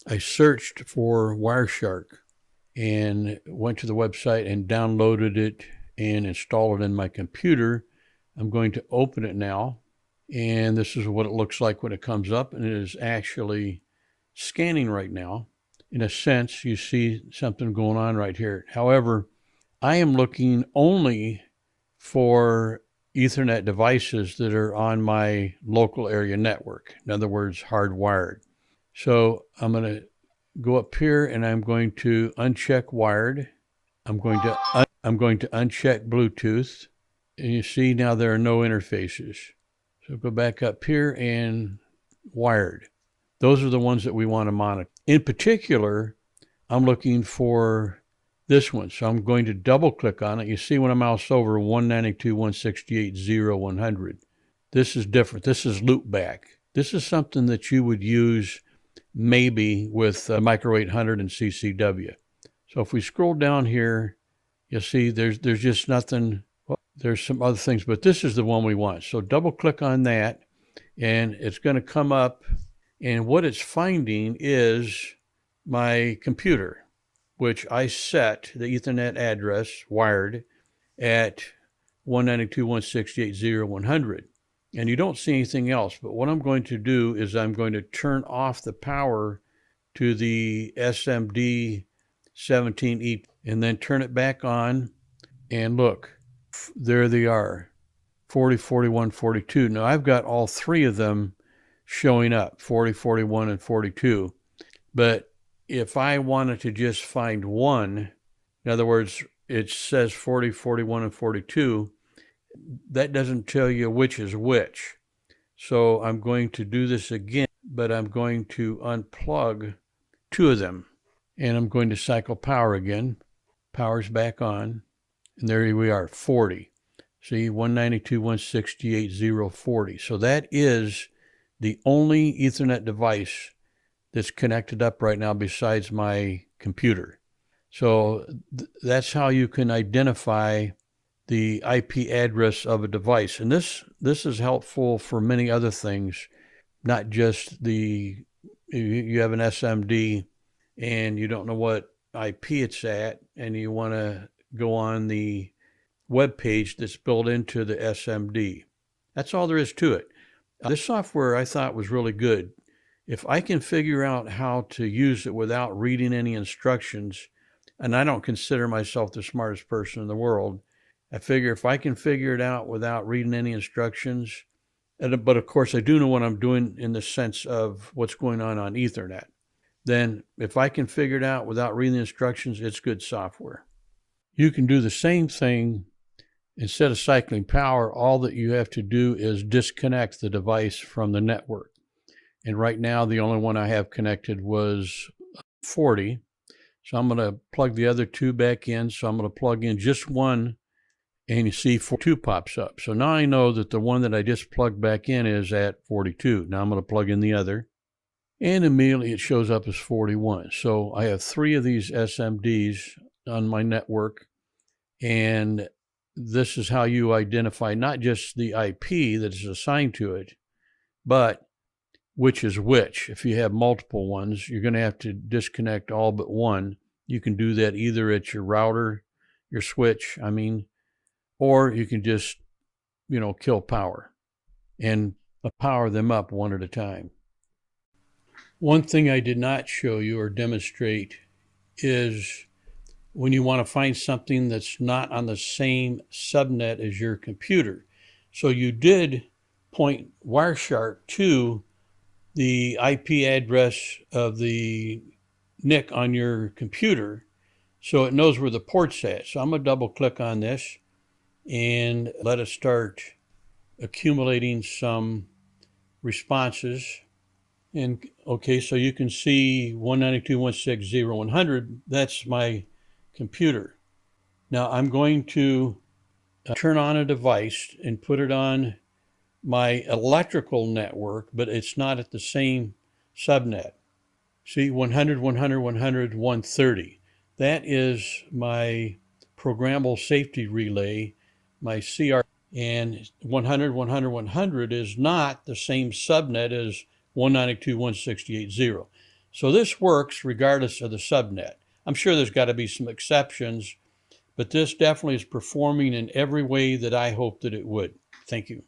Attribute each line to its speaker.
Speaker 1: I searched for Wireshark and went to the website and downloaded it and installed it in my computer. I'm going to open it now, and this is what it looks like when it comes up, and it is actually scanning right now. In a sense, you see something going on right here. However, I am looking only for Ethernet devices that are on my local area network. In other words, hardwired. So I'm going to go up here and I'm going to uncheck wired. I'm going to uncheck Bluetooth. And you see now there are no interfaces. So go back up here and wired. Those are the ones that we want to monitor. In particular, I'm looking for this one. So I'm going to double click on it. You see when I mouse over 192.168.0.100. This is different. This is loopback. This is something that you would use maybe with Micro 800 and CCW. So if we scroll down here, you'll see there's just nothing. Well, there's some other things, but this is the one we want. So double click on that and it's going to come up, and what it's finding is my computer, which I set the Ethernet address wired at 192.168.0.100. And you don't see anything else, but what I'm going to do is I'm going to turn off the power to the SMD 17E and then turn it back on, and look, there they are, 40, 41, 42. Now I've got all three of them showing up, 40, 41, and 42. But if I wanted to just find one, in other words, it says 40, 41, and 42, that doesn't tell you which is which. So I'm going to do this again, but I'm going to unplug two of them. And I'm going to cycle power again. Power's back on. And there we are, 40. See, 192.168.0.40. So that is the only Ethernet device that's connected up right now besides my computer. So that's how you can identify the IP address of a device. And this is helpful for many other things, not just you have an SMD and you don't know what IP it's at, and you want to go on the web page that's built into the SMD. That's all there is to it. This software I thought was really good. If I can figure out how to use it without reading any instructions, and I don't consider myself the smartest person in the world, I figure if I can figure it out without reading any instructions, but of course I do know what I'm doing in the sense of what's going on Ethernet, then if I can figure it out without reading the instructions, it's good software. You can do the same thing. Instead of cycling power, all that you have to do is disconnect the device from the network. And right now, the only one I have connected was 40. So I'm going to plug the other two back in. So I'm going to plug in just one, and you see 42 pops up. So now I know that the one that I just plugged back in is at 42. Now I'm going to plug in the other, and immediately it shows up as 41. So I have three of these SMDs on my network, and this is how you identify not just the IP that is assigned to it, but which is which. If you have multiple ones, you're going to have to disconnect all but one. You can do that either at your router, your switch, or you can just, kill power and power them up one at a time. One thing I did not show you or demonstrate is when you want to find something that's not on the same subnet as your computer. So you did point Wireshark to the IP address of the NIC on your computer so it knows where the port's at. So I'm going to double click on this and let it start accumulating some responses. And okay, so you can see 192.168.0.100, that's my computer. Now I'm going to turn on a device and put it on my electrical network, but it's not at the same subnet. See, 100, 100, 100, 130. That is my programmable safety relay, my CR. And 100, 100, 100 is not the same subnet as 192.168.0. So this works regardless of the subnet. I'm sure there's got to be some exceptions, but this definitely is performing in every way that I hoped that it would. Thank you.